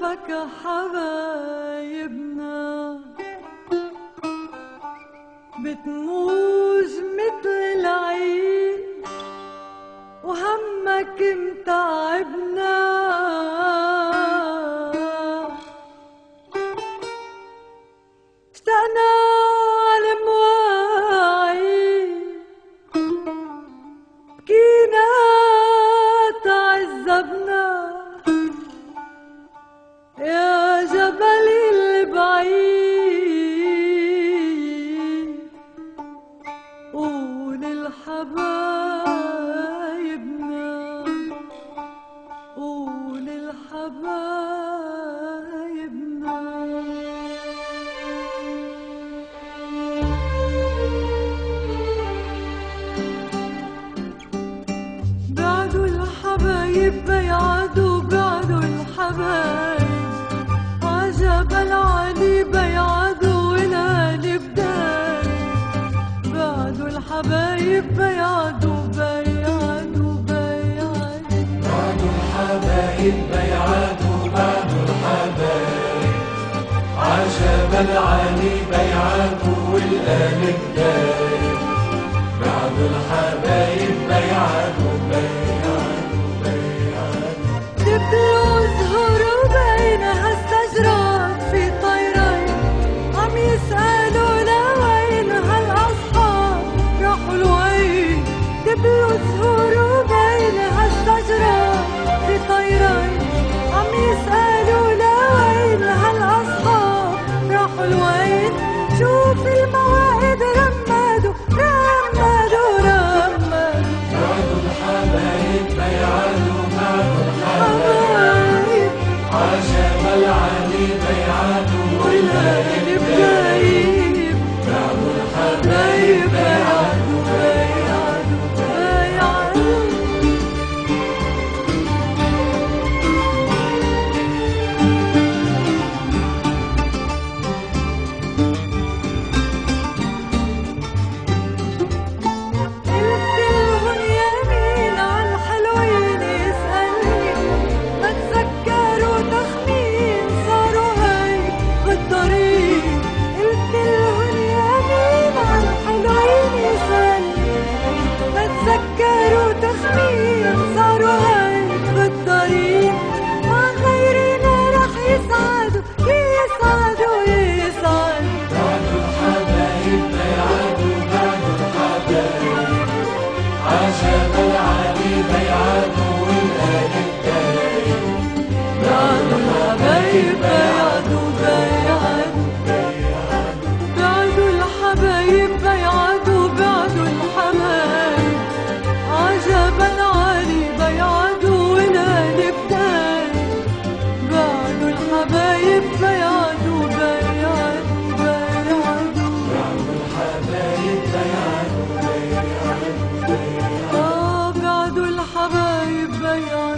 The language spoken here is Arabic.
شوفك حبايبنا بتموج مثل العيد وهمك متعبنا، اشتقنا عالمواعيد بكينا تعذبنا يا جبلي البعيد. قول لحبايبنا، قول لحبايبنا بعدوا الحبايب بيعدوا، بعدوا الحبايب عجب العلي بيعدوا والهالي بدايب. بعدوا الحبايب بيعدوا بيعدوا بيعدوا، بعدوا الحبايب بيعدوا، بعدوا الحبايب عجب العلي بيعدوا والهالي بدايب. بعدوا الحبايب بيعدوا بيعدوا بيعدوا، دبلوا زهور بينها الشجرات في طيرين عم يسألوا لوين هالأصحاب راحوا لوين. دبلوا زهور بينها الشجرات في طيرين عم يسألوا لوين هالأصحاب راحوا لوين. شوف المواعيد رمادوا رمادوا رمادوا، بعدوا الحبايب بيعدوا، بعدوا الحبايب عجب العلي بيعدوا والهالي بدايب. بعدوا الحبايب بيعدوا بيعدوا بيعدوا قلتلهن يمين عالحلوين يسألني ما تذكروا تخمين صاروا هيك بالطريق. قلتلهن يمين عالحلوين يسألني ما تذكروا تخمين صاروا هيك بالطريق. مع غيرنا رح يسعدوا يسعدوا يسعدوا. بعدوا الحبايب بيعدوا، بعدوا الحبايب عجب العلي بيعدوا والهالي بدايب. بعدوا الحبايب بيعدوا بيعدوا، بعدوا الحبايب بيعدوا، بعدوا الحبايب عجب العالي بيعدوا والهالي بدايب. بعدوا الحبايب بيعدوا بيعدوا بيعدوا، بعدوا الحبايب بيعدوا بيعدوا بيعدوا، بعدوا الحبايب بيعدوا.